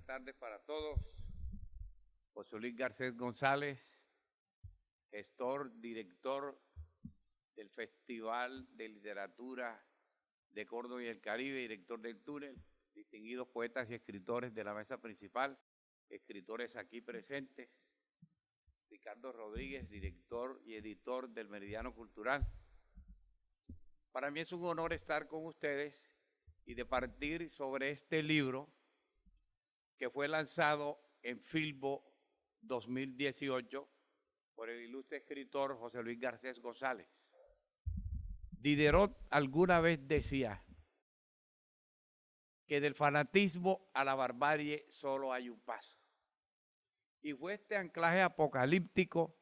tardes para todos. José Luis Garcés González, gestor, director del Festival de Literatura de Córdoba y el Caribe, director del Túnel, distinguidos poetas y escritores de la mesa principal, escritores aquí presentes, Ricardo Rodríguez, director y editor del Meridiano Cultural. Para mí es un honor estar con ustedes y departir sobre este libro que fue lanzado en Filbo 2018 por el ilustre escritor José Luis Garcés González. Diderot alguna vez decía que del fanatismo a la barbarie solo hay un paso. Y fue este anclaje apocalíptico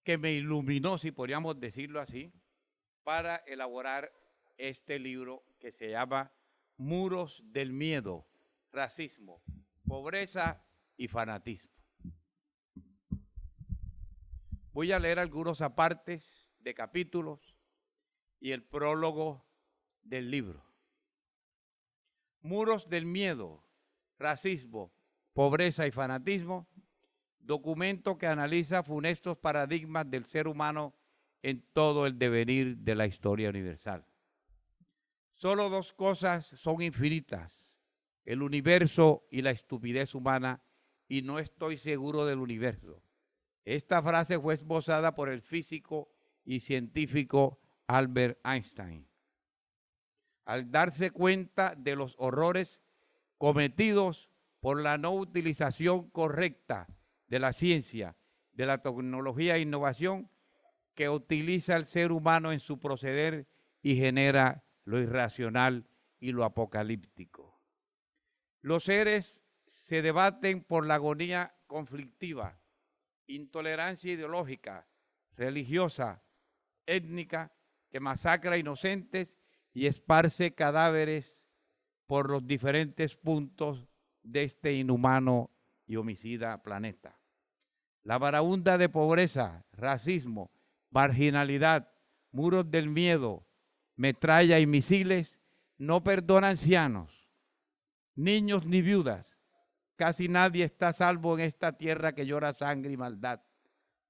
que me iluminó, si podríamos decirlo así, para elaborar este libro que se llama Muros del Miedo, Racismo, Pobreza y Fanatismo. Voy a leer algunos apartes de capítulos y el prólogo del libro. Muros del Miedo, Racismo, Pobreza y Fanatismo, documento que analiza funestos paradigmas del ser humano en todo el devenir de la historia universal. Solo dos cosas son infinitas, el universo y la estupidez humana, y no estoy seguro del universo. Esta frase fue esbozada por el físico y científico Albert Einstein. Al darse cuenta de los horrores cometidos por la no utilización correcta de la ciencia, de la tecnología e innovación que utiliza el ser humano en su proceder y genera lo irracional y lo apocalíptico. Los seres se debaten por la agonía conflictiva, intolerancia ideológica, religiosa, étnica, que masacra inocentes y esparce cadáveres por los diferentes puntos de este inhumano y homicida planeta. La varaunda de pobreza, racismo, marginalidad, muros del miedo, metralla y misiles no perdona ancianos, niños ni viudas. Casi nadie está a salvo en esta tierra que llora sangre y maldad.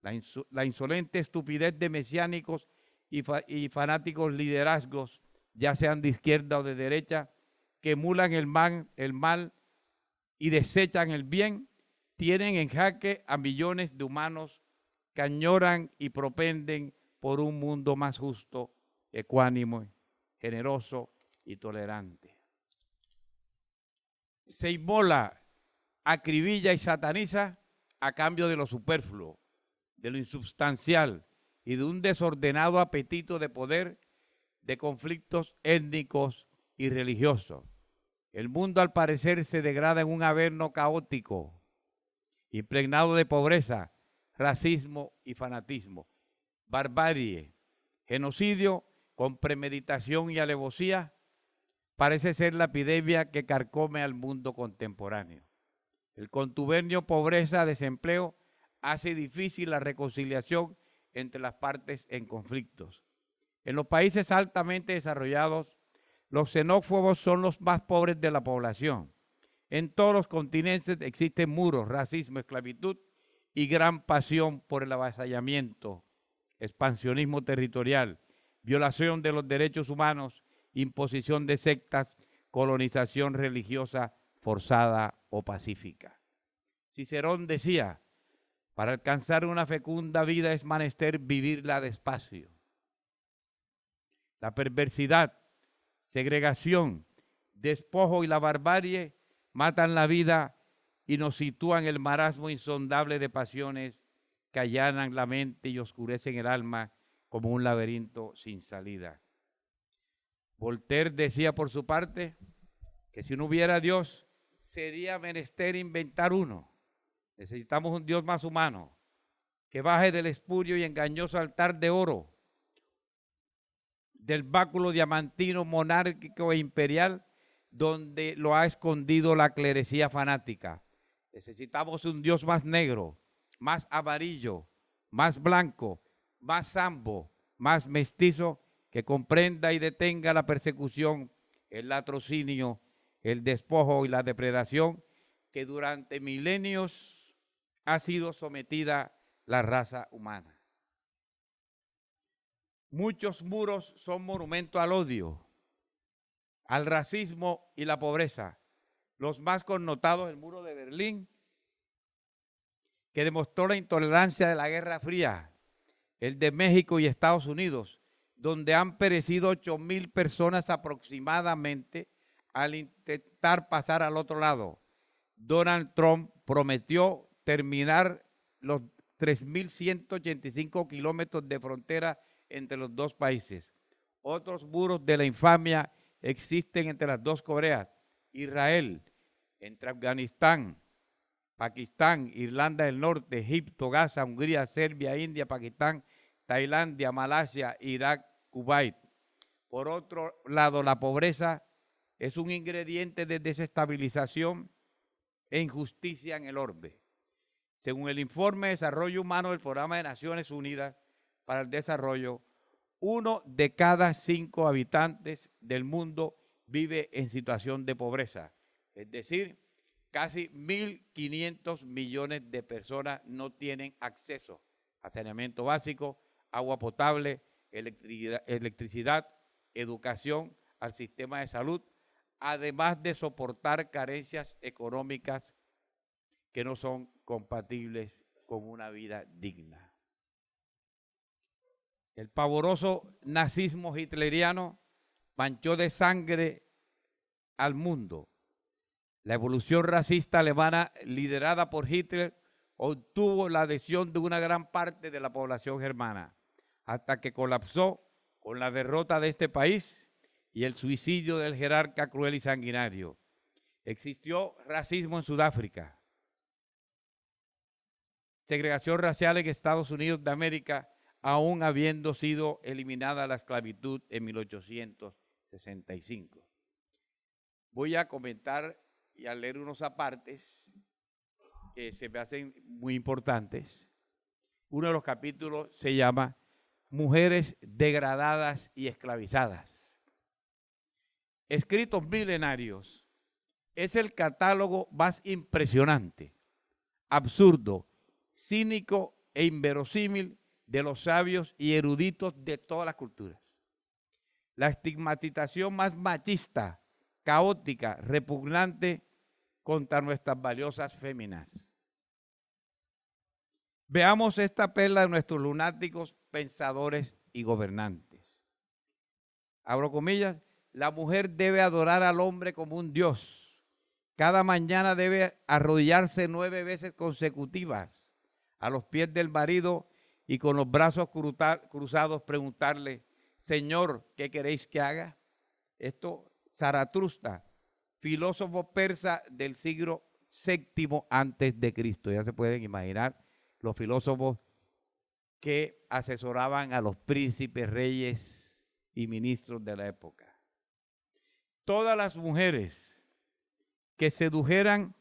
La insolente estupidez de mesiánicos y fanáticos liderazgos, ya sean de izquierda o de derecha, que emulan el mal y desechan el bien, tienen en jaque a millones de humanos que añoran y propenden por un mundo más justo, ecuánime, generoso y tolerante. Se inmola, acribilla y sataniza a cambio de lo superfluo, de lo insubstancial y de un desordenado apetito de poder, de conflictos étnicos y religiosos. El mundo al parecer se degrada en un averno caótico, impregnado de pobreza, racismo y fanatismo, barbarie, genocidio con premeditación y alevosía, parece ser la epidemia que carcome al mundo contemporáneo. El contubernio pobreza-desempleo hace difícil la reconciliación entre las partes en conflictos. En los países altamente desarrollados, los xenófobos son los más pobres de la población. En todos los continentes existen muros, racismo, esclavitud y gran pasión por el avasallamiento, expansionismo territorial, violación de los derechos humanos, imposición de sectas, colonización religiosa forzada o pacífica. Cicerón decía, para alcanzar una fecunda vida es menester vivirla despacio. La perversidad, segregación, despojo y la barbarie matan la vida y nos sitúan en el marasmo insondable de pasiones que allanan la mente y oscurecen el alma como un laberinto sin salida. Voltaire decía por su parte que si no hubiera Dios sería menester inventar uno. Necesitamos un Dios más humano que baje del espurio y engañoso altar de oro, del báculo diamantino monárquico e imperial donde lo ha escondido la clerecía fanática. Necesitamos un Dios más negro, más amarillo, más blanco, más sambo, más mestizo, que comprenda y detenga la persecución, el latrocinio, el despojo y la depredación, que durante milenios ha sido sometida la raza humana. Muchos muros son monumento al odio, al racismo y la pobreza. Los más connotados, el muro de Berlín, que demostró la intolerancia de la Guerra Fría, el de México y Estados Unidos, donde han perecido 8,000 personas aproximadamente al intentar pasar al otro lado. Donald Trump prometió terminar los 3,185 kilómetros de frontera entre los dos países. Otros muros de la infamia existen entre las dos Coreas, Israel, entre Afganistán, Pakistán, Irlanda del Norte, Egipto, Gaza, Hungría, Serbia, India, Pakistán, Tailandia, Malasia, Irak, Kuwait. Por otro lado, la pobreza es un ingrediente de desestabilización e injusticia en el orbe. Según el informe de Desarrollo Humano del Programa de Naciones Unidas para el Desarrollo, 1 de cada 5 habitantes del mundo vive en situación de pobreza. Es decir, casi 1.500 millones de personas no tienen acceso a saneamiento básico, agua potable, electricidad, educación, al sistema de salud, además de soportar carencias económicas que no son compatibles con una vida digna. El pavoroso nazismo hitleriano manchó de sangre al mundo. La evolución racista alemana, liderada por Hitler, obtuvo la adhesión de una gran parte de la población germana, hasta que colapsó con la derrota de este país y el suicidio del jerarca cruel y sanguinario. Existió racismo en Sudáfrica, segregación racial en Estados Unidos de América, aún habiendo sido eliminada la esclavitud en 1865. Voy a comentar y a leer unos apartes que se me hacen muy importantes. Uno de los capítulos se llama Mujeres degradadas y esclavizadas. Escritos milenarios. Es el catálogo más impresionante, absurdo, cínico e inverosímil de los sabios y eruditos de todas las culturas. La estigmatización más machista, caótica, repugnante contra nuestras valiosas féminas. Veamos esta perla de nuestros lunáticos pensadores y gobernantes. Abro comillas, la mujer debe adorar al hombre como un dios. Cada mañana debe arrodillarse 9 veces consecutivas a los pies del marido y con los brazos cruzados preguntarle, Señor, ¿qué queréis que haga? Esto, Zaratustra, filósofo persa del siglo VII antes de Cristo. Ya se pueden imaginar los filósofos que asesoraban a los príncipes, reyes y ministros de la época. Todas las mujeres que sedujeran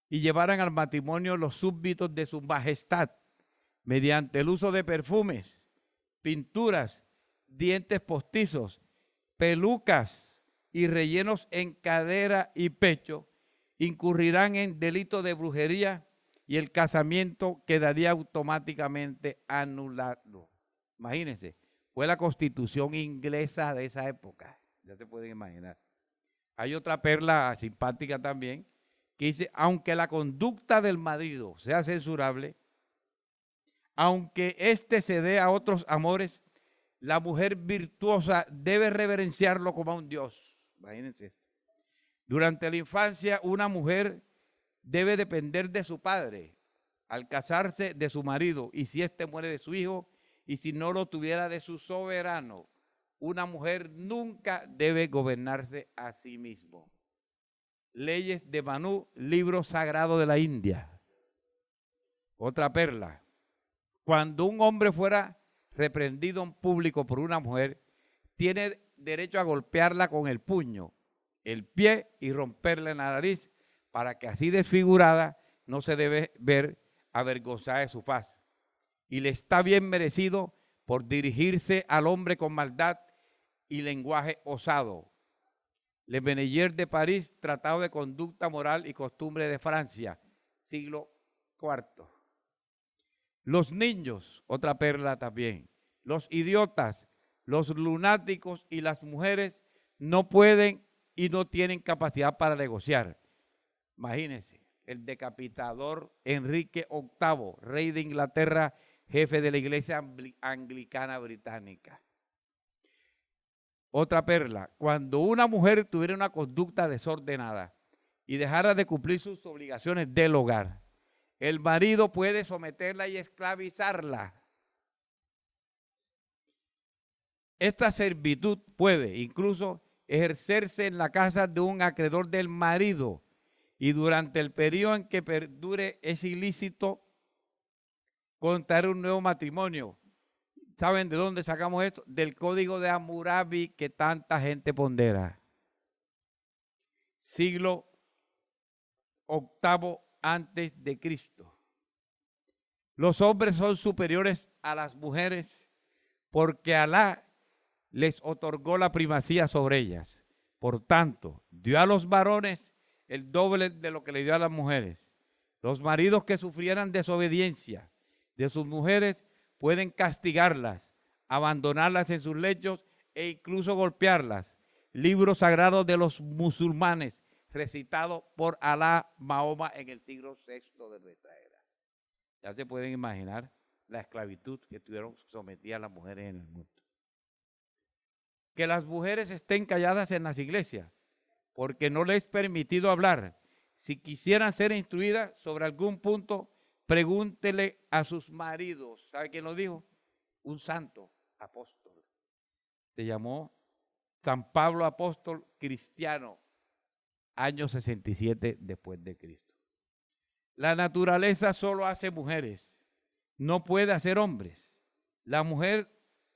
y llevaran al matrimonio los súbditos de su majestad mediante el uso de perfumes, pinturas, dientes postizos, pelucas y rellenos en cadera y pecho, incurrirán en delito de brujería y el casamiento quedaría automáticamente anulado. Imagínense, fue la Constitución inglesa de esa época, ya se pueden imaginar. Hay otra perla simpática también, que dice, aunque la conducta del marido sea censurable, aunque éste se dé a otros amores, la mujer virtuosa debe reverenciarlo como a un dios. Imagínense esto. Durante la infancia, una mujer debe depender de su padre, al casarse de su marido, y si éste muere de su hijo, y si no lo tuviera de su soberano. Una mujer nunca debe gobernarse a sí mismo. Leyes de Manu, libro sagrado de la India. Otra perla. Cuando un hombre fuera reprendido en público por una mujer, tiene derecho a golpearla con el puño, el pie y romperle la nariz, para que así desfigurada no se debe ver avergonzada de su faz. Y le está bien merecido por dirigirse al hombre con maldad y lenguaje osado. Le Ménager de París, Tratado de Conducta Moral y Costumbre de Francia, siglo IV. Los niños, otra perla también. Los idiotas, los lunáticos y las mujeres no pueden y no tienen capacidad para negociar. Imagínense, el decapitador Enrique VIII, rey de Inglaterra, jefe de la Iglesia Anglicana Británica. Otra perla, cuando una mujer tuviera una conducta desordenada y dejara de cumplir sus obligaciones del hogar, el marido puede someterla y esclavizarla. Esta servitud puede incluso ejercerse en la casa de un acreedor del marido y durante el periodo en que perdure es ilícito contraer un nuevo matrimonio. ¿Saben de dónde sacamos esto? Del Código de Hammurabi que tanta gente pondera. Siglo VIII antes de Cristo. Los hombres son superiores a las mujeres porque Alá les otorgó la primacía sobre ellas. Por tanto, dio a los varones el doble de lo que le dio a las mujeres. Los maridos que sufrieran desobediencia de sus mujeres pueden castigarlas, abandonarlas en sus lechos e incluso golpearlas. Libros sagrados de los musulmanes, recitado por Alá Mahoma en el siglo VI de nuestra era. Ya se pueden imaginar la esclavitud que estuvieron sometidas las mujeres en el mundo. Que las mujeres estén calladas en las iglesias, porque no les es permitido hablar. Si quisieran ser instruidas sobre algún punto, pregúntele a sus maridos. ¿Sabe quién lo dijo? Un santo apóstol. Se llamó San Pablo Apóstol Cristiano, año 67 después de Cristo. La naturaleza solo hace mujeres, no puede hacer hombres. La mujer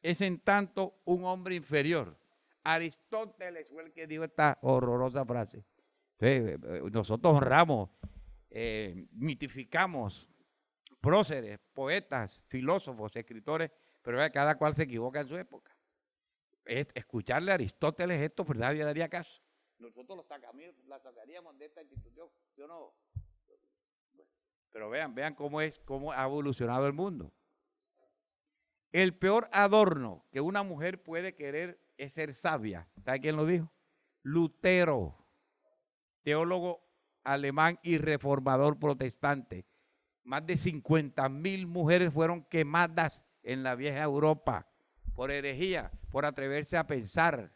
es en tanto un hombre inferior. Aristóteles fue el que dijo esta horrorosa frase. Nosotros honramos, mitificamos próceres, poetas, filósofos, escritores, pero cada cual se equivoca en su época. Escucharle a Aristóteles esto, pues nadie daría caso. Nosotros la sacaríamos de esta institución. Yo no. Pero vean cómo ha evolucionado el mundo. El peor adorno que una mujer puede querer es ser sabia. ¿Sabe quién lo dijo? Lutero, teólogo alemán y reformador protestante. Más de 50,000 mujeres fueron quemadas en la vieja Europa por herejía, por atreverse a pensar.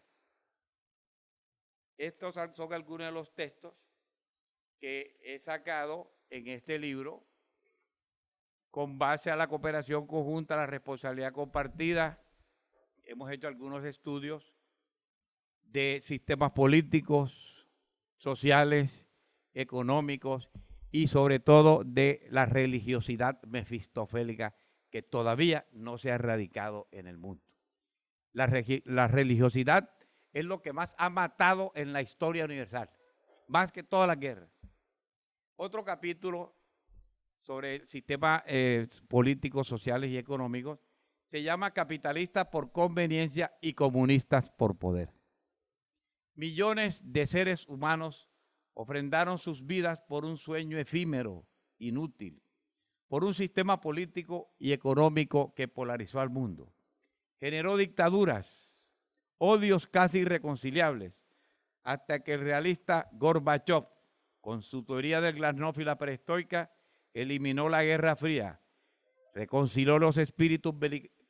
Estos son algunos de los textos que he sacado en este libro con base a la cooperación conjunta, la responsabilidad compartida. Hemos hecho algunos estudios de sistemas políticos, sociales, económicos y sobre todo de la religiosidad mefistofélica que todavía no se ha erradicado en el mundo. La religiosidad es lo que más ha matado en la historia universal, más que todas las guerras. Otro capítulo sobre el sistema políticos, sociales y económicos se llama Capitalistas por conveniencia y comunistas por poder. Millones de seres humanos ofrendaron sus vidas por un sueño efímero, inútil, por un sistema político y económico que polarizó al mundo. Generó dictaduras, odios casi irreconciliables, hasta que el realista Gorbachev, con su teoría del glasnost y la perestroika, eliminó la Guerra Fría, reconcilió los espíritus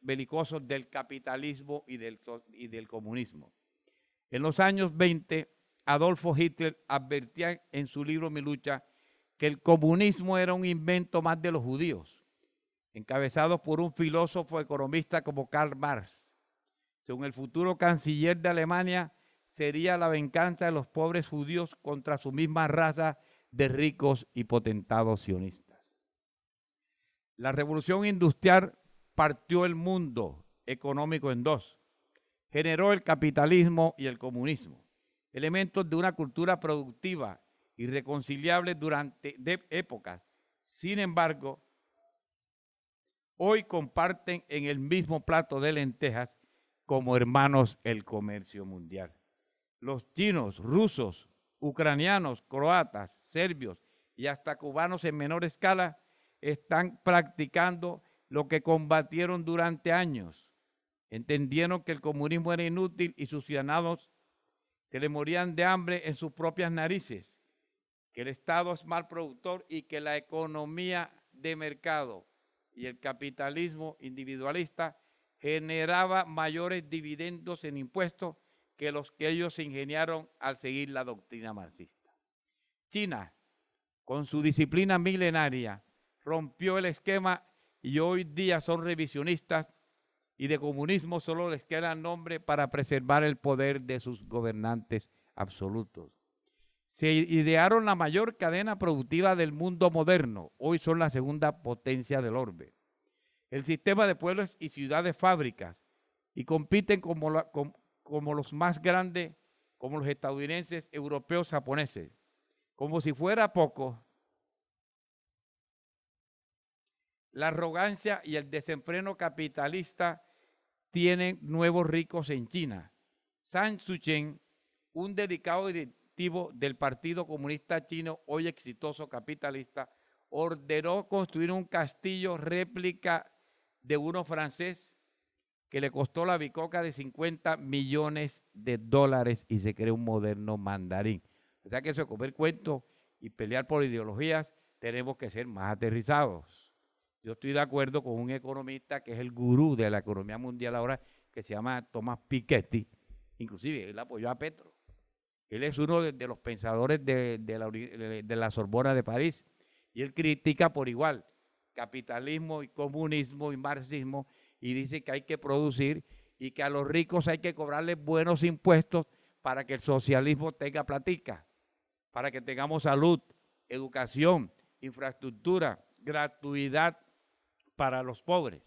belicosos del capitalismo y del comunismo. En los años 20, Adolfo Hitler advertía en su libro Mi lucha que el comunismo era un invento más de los judíos, encabezados por un filósofo economista como Karl Marx. Según el futuro canciller de Alemania, sería la venganza de los pobres judíos contra su misma raza de ricos y potentados sionistas. La revolución industrial partió el mundo económico en dos. Generó el capitalismo y el comunismo, elementos de una cultura productiva irreconciliable durante épocas. Sin embargo, hoy comparten en el mismo plato de lentejas como hermanos el comercio mundial. Los chinos, rusos, ucranianos, croatas, serbios y hasta cubanos en menor escala están practicando lo que combatieron durante años. Entendieron que el comunismo era inútil y sus ciudadanos se le morían de hambre en sus propias narices, que el Estado es mal productor y que la economía de mercado y el capitalismo individualista generaba mayores dividendos en impuestos que los que ellos se ingeniaron al seguir la doctrina marxista. China, con su disciplina milenaria, rompió el esquema y hoy día son revisionistas y de comunismo solo les queda el nombre para preservar el poder de sus gobernantes absolutos. Se idearon la mayor cadena productiva del mundo moderno, hoy son la segunda potencia del orbe. El sistema de pueblos y ciudades fábricas y compiten como los más grandes, como los estadounidenses, europeos, japoneses. Como si fuera poco, la arrogancia y el desenfreno capitalista tienen nuevos ricos en China. Zhang Zuchen, un dedicado directivo del Partido Comunista Chino, hoy exitoso capitalista, ordenó construir un castillo réplica de uno francés que le costó la bicoca de 50 millones de dólares y se creó un moderno mandarín. O sea que eso de comer cuentos y pelear por ideologías, tenemos que ser más aterrizados. Yo estoy de acuerdo con un economista que es el gurú de la economía mundial ahora, que se llama Thomas Piketty. Inclusive él apoyó a Petro. Él es uno de los pensadores de la Sorbona de París y él critica por igual capitalismo y comunismo y marxismo y dice que hay que producir y que a los ricos hay que cobrarles buenos impuestos para que el socialismo tenga platica, para que tengamos salud, educación, infraestructura, gratuidad para los pobres.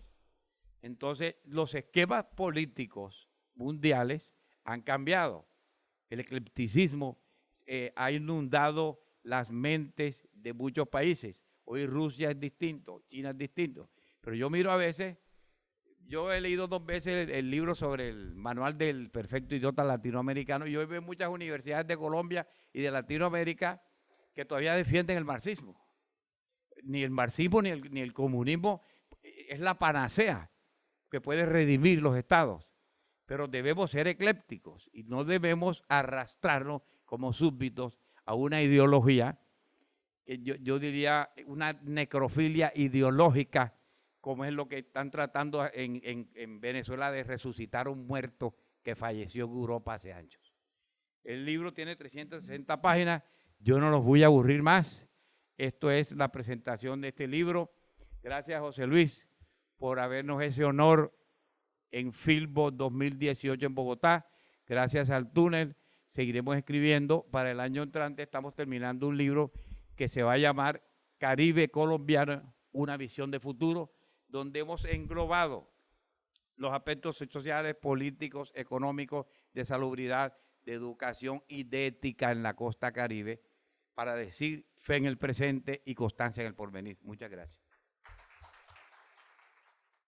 Entonces, los esquemas políticos mundiales han cambiado. El eclecticismo ha inundado las mentes de muchos países. Hoy Rusia es distinto, China es distinto. Pero yo miro a veces, yo he leído 2 veces el libro sobre el manual del perfecto idiota latinoamericano y hoy veo muchas universidades de Colombia y de Latinoamérica que todavía defienden el marxismo. Ni el marxismo ni el comunismo es la panacea que puede redimir los estados, pero debemos ser eclépticos y no debemos arrastrarnos como súbditos a una ideología, que yo diría una necrofilia ideológica, como es lo que están tratando en Venezuela de resucitar un muerto que falleció en Europa hace años. El libro tiene 360 páginas, yo no los voy a aburrir más. Esto es la presentación de este libro. Gracias, José Luis, por habernos ese honor en Filbo 2018 en Bogotá. Gracias al túnel, seguiremos escribiendo. Para el año entrante estamos terminando un libro que se va a llamar Caribe Colombiano, una visión de futuro, donde hemos englobado los aspectos sociales, políticos, económicos, de salubridad, de educación y de ética en la costa caribe, para decir fe en el presente y constancia en el porvenir. Muchas gracias.